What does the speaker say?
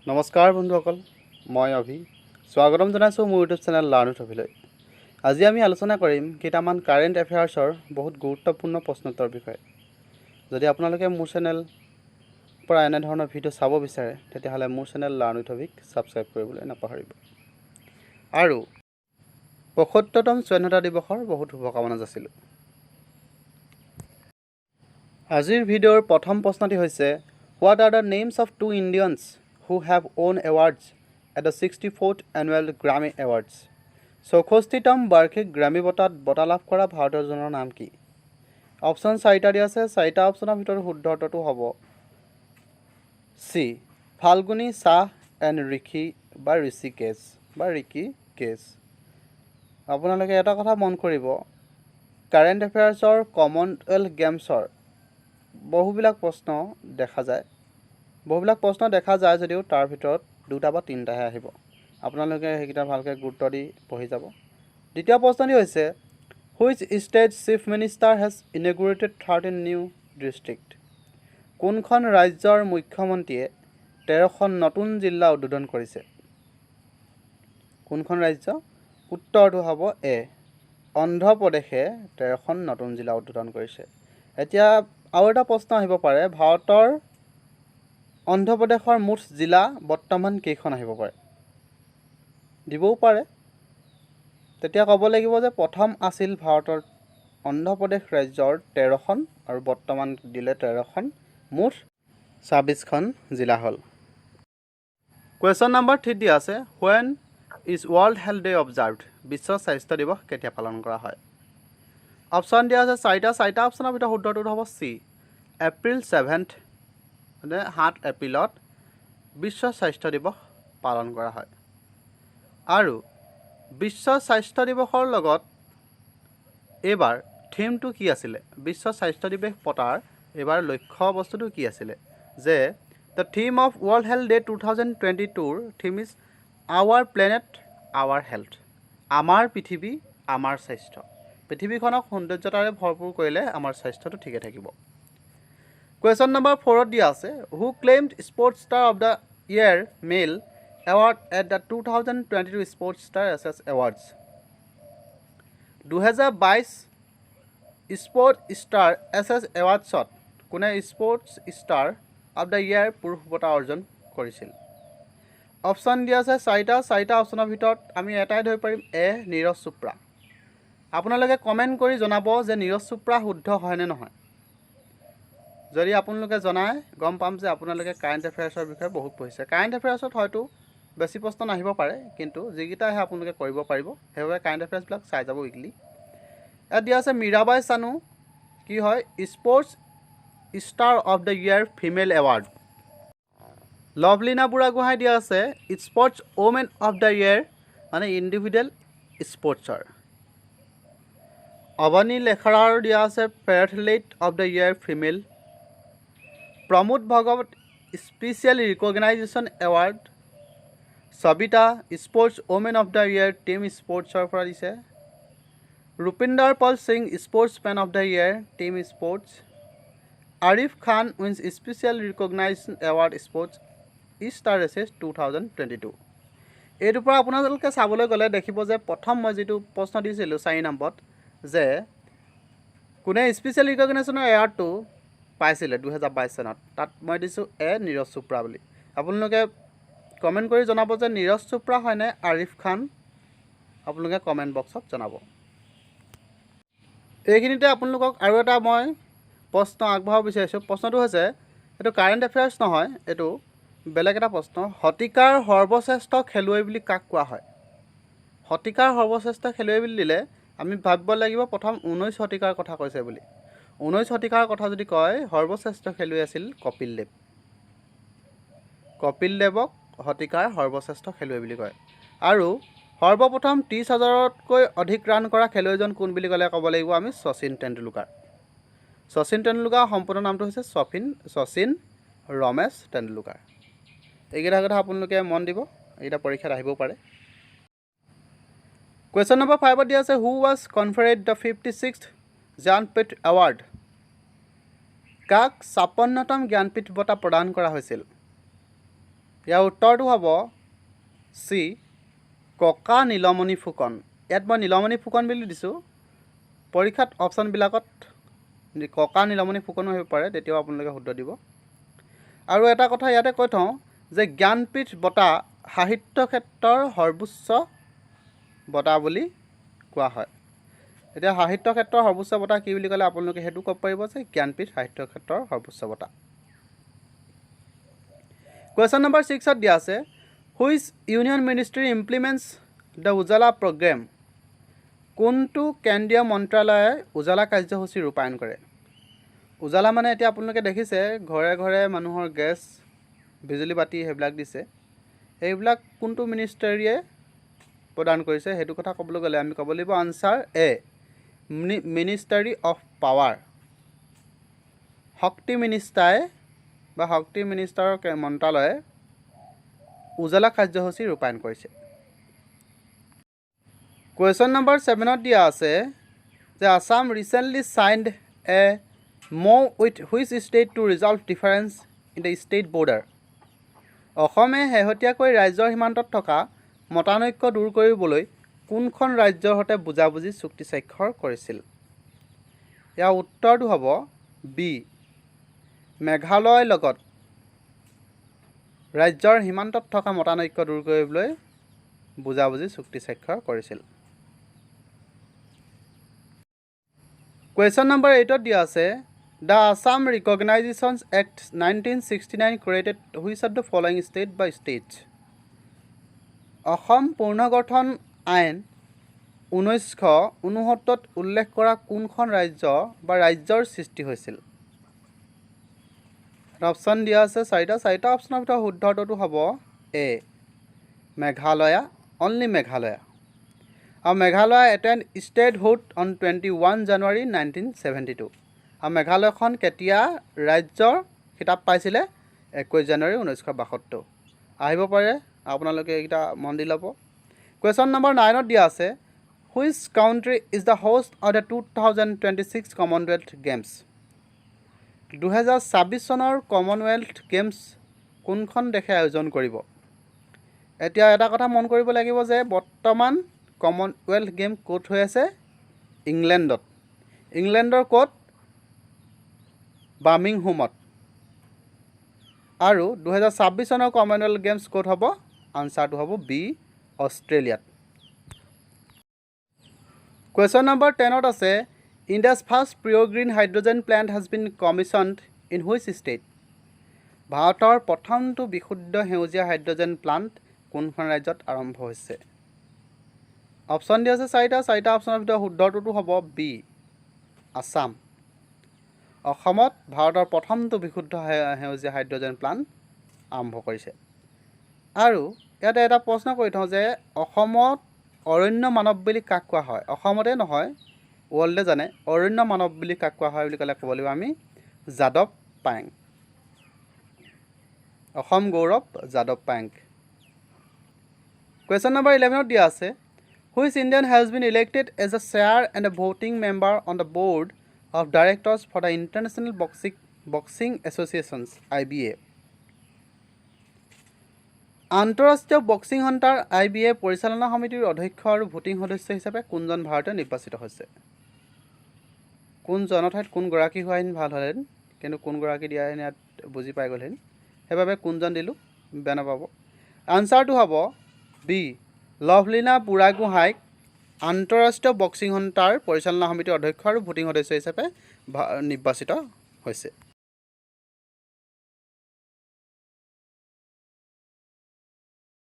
নমস্কাৰ বন্ধুসকল, মই অভি স্বাগতম জনাইছোঁ মোৰ ইউটিউব চেনেল লাৰ্ণ উইথ অভিলৈ। আজি আমি আলোচনা কৰিম কেইটামান কাৰেণ্ট এফেয়াৰ্ছৰ বহুত গুৰুত্বপূৰ্ণ প্ৰশ্নোত্তৰ বিষয়ে। যদি আপোনালোকে মোৰ চেনেল পৰা এনেধৰণৰ ভিডিঅ' চাব বিচাৰে তেতিয়াহ'লে মোৰ channel learn with Abhik subscribe কৰিবলৈ নাপাহৰিব। আৰু ৭৫তম স্বাধীনতা দিৱসৰ বহুত শুভকামনা যাচিলোঁ। আজিৰ ভিডিঅ'ৰ প্ৰথম প্ৰশ্নটি হৈছে what are the names of two Indians who have won awards at the 64th annual Grammy Awards? ৬৪তম বাৰ্ষিক গ্ৰামী বঁটা লাভ কৰা ভাৰতীয়জনৰ নাম কি? অপশ্যন চাৰিটা দিয়া আছে। চাৰিটা অপশ্যনৰ ভিতৰত শুদ্ধ উত্তৰটো হ'ব চি ফাল্গুনী শ্বাহ এণ্ড ঋষি কেছ। আপোনালোকে এটা কথা মন কৰিব, কাৰেণ্ট এফেয়াৰ্ছৰ কমনৱেলথ গেমছৰ বহুবিলাক প্ৰশ্ন দেখা যায় যদিও তাৰ ভিতৰত দুটা বা তিনিটাহে আহিব। আপোনালোকে সেইকেইটা ভালকৈ গুৰুত্ব দি পঢ়ি যাব। দ্বিতীয় প্ৰশ্নটি হৈছে which state chief minister has inaugurated 13 new district? কোনখন ৰাজ্যৰ মুখ্যমন্ত্ৰীয়ে 13খন নতুন জিলা উদ্বোধন কৰিছে? কোনখন ৰাজ্য? উত্তৰটো হ'ব এ অন্ধ্ৰপ্ৰদেশে 13খন নতুন জিলা উদ্বোধন কৰিছে। এতিয়া আৰু এটা প্ৰশ্ন আহিব পাৰে, ভাৰতৰ অন্ধ্ৰপ্ৰদেশৰ মুঠ জিলা বৰ্তমান কেইখন আহিব পাৰে? দিবও পাৰে। তেতিয়া ক'ব লাগিব যে প্ৰথম আছিল ভাৰতৰ অন্ধ্ৰপ্ৰদেশ ৰাজ্যৰ 13খন আৰু বৰ্তমান দিলে 13খন, মুঠ 26খন জিলা হ'ল। কুৱেশ্যন নম্বৰ 3 দিয়া আছে when is world health day observed? বিশ্ব স্বাস্থ্য দিৱস কেতিয়া পালন কৰা হয়? অপশ্যন দিয়া আছে চাৰিটা অপশ্যনৰ ভিতৰত শুদ্ধটো হ'ব চি এপ্ৰিল 7 মানে 7 এপ্ৰিলত বিশ্ব স্বাস্থ্য দিৱস পালন কৰা হয়। আৰু বিশ্ব স্বাস্থ্য দিৱসৰ লগত এইবাৰ থিমটো কি আছিলে? বিশ্ব স্বাস্থ্য দিৱস পতাৰ এইবাৰ লক্ষ্য বস্তুটো কি আছিলে? যে the theme of world health day 2022ৰ theme is our planet our health. আমাৰ পৃথিৱী আমাৰ স্বাস্থ্য। পৃথিৱীখনক সৌন্দৰ্যতাৰে ভৰপূৰ কৰিলে আমাৰ স্বাস্থ্যটো ঠিকে থাকিব। কুৱেশ্যন নম্বৰ 4 দিয়া আছে who claimed sportstar of the year male award at the 2022 sportstar aces awards? 2022 sport star aces এৱাৰ্ডছত কোনে sports star of the year পুৰুষ বঁটা অৰ্জন কৰিছিল? অপশ্যন দিয়া আছে চাৰিটা অপশ্যনৰ ভিতৰত আমি এটাই ধৰিব পাৰিম এ নীৰজ চোপ্ৰা। আপোনালোকে কমেণ্ট কৰি জনাব যে নীৰজ চোপ্ৰা শুদ্ধ হয়নে নহয়। যদি আপোনালোকে জনায় গম পাম যে আপোনালোকে কাৰেণ্ট এফেয়াৰ্ছৰ বিষয়ে বহুত পঢ়িছে। কাৰেণ্ট এফেয়াৰ্ছত হয়তো বেছি প্ৰশ্ন নাহিব পাৰে, কিন্তু যিকেইটা আহে আপোনালোকে কৰিব পাৰিব। সেইবাবে কাৰেণ্ট এফেয়াৰ্ছবিলাক চাই যাব উইকলি। ইয়াত দিয়া আছে মীৰাবাই চানু কি হয় sports star of the year female award. Lovlina Borgohain দিয়া আছে sports woman of the year মানে ইণ্ডিভিজুৱেল স্পৰ্টছৰ। অৱনী লেখাৰাৰ দিয়া আছে para athlete of the year female. Pramod Bhagat special recognition award. Savita sports woman of the year team স্পৰ্টছৰ পৰা দিছে। Rupinder Pal Singh sports men of the year team sports. Arif Khan wins special recognition award sports star aces 2022। এইটোৰ পৰা আপোনালোকে চাবলৈ গ'লে দেখিব যে প্ৰথম মই যিটো প্ৰশ্ন দিছিলোঁ 4 নম্বৰত যে কোনে স্পেচিয়েল ৰিকগনাইজেশ্যনৰ এৱাৰ্ডটো পাইছিলে 2022 চনত, তাত মই দিছোঁ এ নীৰজ চোপ্ৰা বুলি। আপোনালোকে কমেণ্ট কৰি জনাব যে নীৰজ চোপ্ৰা হয়নে আৰিফ খান, আপোনালোকে কমেণ্ট বক্সত জনাব। এইখিনিতে আপোনালোকক আৰু এটা মই প্ৰশ্ন আগবঢ়াব বিচাৰিছোঁ। প্ৰশ্নটো হৈছে এইটো কাৰেণ্ট এফেয়াৰ্ছ নহয়, এইটো বেলেগ এটা প্ৰশ্ন। শতিকাৰ সৰ্বশ্ৰেষ্ঠ খেলুৱৈ বুলি কাক কোৱা হয়? শতিকাৰ সৰ্বশ্ৰেষ্ঠ খেলুৱৈ বুলি দিলে আমি ভাবিব লাগিব প্ৰথম 19 শতিকাৰ কথা কৈছে বুলি। 19 শতিকাৰ কথা যদি কয় সৰ্বশ্ৰেষ্ঠ খেলুৱৈ আছিল কপিল দেৱ। কপিল দেৱক শতিকাৰ সৰ্বশ্ৰেষ্ঠ খেলুৱৈ বুলি কয়। আৰু সৰ্বপ্ৰথম 30,000তকৈ অধিক ৰান কৰা খেলুৱৈজন কোন বুলি ক'লে ক'ব লাগিব আমি শচীন তেণ্ডুলকাৰ। শচীন তেণ্ডুলকাৰ সম্পূৰ্ণ নামটো হৈছে শচীন ৰমেশ তেণ্ডুলকাৰ। এইকেইটা কথা আপোনালোকে মন দিব, এইকেইটা পৰীক্ষাত আহিবও পাৰে। কুৱেশ্যন নম্বৰ 5 দিয়া আছে who was conferred the 56th Jnanpith award? কাক 56তম জ্ঞানপীঠ বঁটা প্ৰদান কৰা হৈছিল? ইয়াৰ উত্তৰটো হ'ব চি ককা নীলমণি ফুকন। ইয়াত মই নীলমণি ফুকন বুলি দিছোঁ, পৰীক্ষাত অপশ্যনবিলাকত ককা নীলমণি ফুকনো আহিব পাৰে, তেতিয়াও আপোনালোকে শুদ্ধ দিব। আৰু এটা কথা ইয়াতে কৈ থওঁ যে জ্ঞানপীঠ বঁটা সাহিত্য ক্ষেত্ৰৰ সৰ্বোচ্চ বঁটা বুলি কোৱা হয়। এতিয়া সাহিত্য ক্ষেত্ৰৰ সৰ্বোচ্চ বঁটা কি বুলি ক'লে আপোনালোকে সেইটো ক'ব পাৰিব যে জ্ঞানপীঠ সাহিত্য ক্ষেত্ৰৰ সৰ্বোচ্চ বঁটা। কুৱেশ্যন নম্বৰ 6ত দিয়া আছে which union ministry implements the Ujala programme. কোনটো কেন্দ্ৰীয় মন্ত্ৰালয়ে উজালা কাৰ্যসূচী ৰূপায়ণ কৰে? উজালা মানে এতিয়া আপোনালোকে দেখিছে ঘৰে ঘৰে মানুহৰ গেছ, বিজুলী বাতি সেইবিলাক দিছে। এইবিলাক কোনটো মিনিষ্ট্ৰীয়ে প্ৰদান কৰিছে সেইটো কথা ক'বলৈ গ'লে আমি ক'ব লাগিব answer A ministry of power. শক্তি মিনিষ্টাৰে বা শক্তি মিনিষ্টাৰৰ মন্ত্ৰালয়ে উজালা কাৰ্যসূচী ৰূপায়ণ কৰিছে। কুৱেশ্যন নম্বৰ 7ত দিয়া আছে যে Assam recently signed a MOU with which state to resolve difference in the state border. অসমে শেহতীয়াকৈ ৰাজ্যৰ সীমান্তত থকা মতানৈক্য দূৰ কৰিবলৈ কোনখন ৰাজ্যৰ সৈতে বুজাবুজি চুক্তি স্বাক্ষৰ কৰিছিল? ইয়াৰ উত্তৰটো হ'ব বি মেঘালয়ৰ লগত ৰাজ্যৰ সীমান্তত থকা মতানৈক্য দূৰ কৰিবলৈ বুজাবুজি চুক্তি স্বাক্ষৰ কৰিছিল। কুৱেশ্যন নম্বৰ 8ত দিয়া আছে the Assam reorganisation act 1969 created which of the following state বা ষ্টেটছ। অসম পুনৰ্গঠন আইন 1969ত উল্লেখ কৰা কোনখন ৰাজ্য বা ৰাজ্যৰ সৃষ্টি হৈছিল? অপশ্যন দিয়া আছে চাৰিটা অপশ্যনৰ ভিতৰত শুদ্ধটো হ'ব এ মেঘালয়া, অনলি মেঘালয়া। আৰু মেঘালয়া এটেণ্ড ষ্টেটহুড অন 21 জানুৱাৰী 1972। আৰু মেঘালয়খন কেতিয়া ৰাজ্যৰ খিতাপ পাইছিলে? 21 জানুৱাৰী 1972। আহিব পাৰে, আপোনালোকে এইকেইটা মন দি ল'ব। কুৱেশ্যন নম্বৰ 9ত দিয়া আছে which country is the host of the 2026 Commonwealth Games. 2026 চনৰ কমনৱেলথ গেমছ কোনখন দেশে আয়োজন কৰিব? এতিয়া এটা কথা মন কৰিব লাগিব যে বৰ্তমান কমনৱেলথ গেম ক'ত হৈ আছে? ইংলেণ্ডত। ইংলেণ্ডৰ ক'ত? বাৰ্মিংহামত। আৰু 2026 চনৰ কমনৱেলথ গেমছ ক'ত হ'ব? আনচাৰটো হ'ব বি অষ্ট্ৰেলিয়াত। কুৱেশ্যন নম্বৰ 10ত আছে India's first pure green hydrogen plant has been commissioned in which state. ভাৰতৰ প্ৰথমটো বিশুদ্ধ সেউজীয়া হাইড্ৰজেন প্লাণ্ট কোনখন ৰাজ্যত আৰম্ভ হৈছে? অপশ্যন দিয়া আছে চাৰিটা অপশ্যনৰ ভিতৰত শুদ্ধটো হ'ব বি আছাম। অসমত ভাৰতৰ প্ৰথমটো বিশুদ্ধ সেউজীয়া হাইড্ৰজেন প্লাণ্ট আৰম্ভ কৰিছে। আৰু ইয়াতে এটা প্ৰশ্ন কৰি থওঁ যে অসমত অৰণ্য মানৱ বুলি কাক কোৱা হয়? অসমতে নহয়, ৱৰ্ল্ডে জানে অৰণ্য মানৱ বুলি কাক কোৱা হয় বুলি ক'লে ক'ব লাগিব আমি যাদৱ পায়েং। অসম গৌৰৱ যাদৱ পায়েং। কুৱেশ্যন নম্বৰ 11ত দিয়া আছে which Indian has been elected as a chair and a voting member on the board of directors for the international boxing associations IBA। আন্তঃৰাষ্ট্ৰীয় বক্সিং সন্থাৰ IBA পৰিচালনা সমিতিৰ অধ্যক্ষ আৰু ভোটিং সদস্য হিচাপে কোনজন ভাৰতীয় নিৰ্বাচিত হৈছে? কোনজনৰ ঠাইত কোনগৰাকী হোৱাহেঁতেন ভাল হ'লহেঁতেন, কিন্তু কোনগৰাকী দিয়াহেঁতেন ইয়াত বুজি পাই গ'লহেঁতেন, সেইবাবে কোনজন দিলোঁ, বেয়া নাপাব। আনচাৰটো হ'ব বি লভলীনা বুঢ়াগোহাঁইক আন্তঃৰাষ্ট্ৰীয় বক্সিং সন্থাৰ পৰিচালনা সমিতিৰ অধ্যক্ষ আৰু ভোটিং সদস্য হিচাপে নিৰ্বাচিত হৈছে।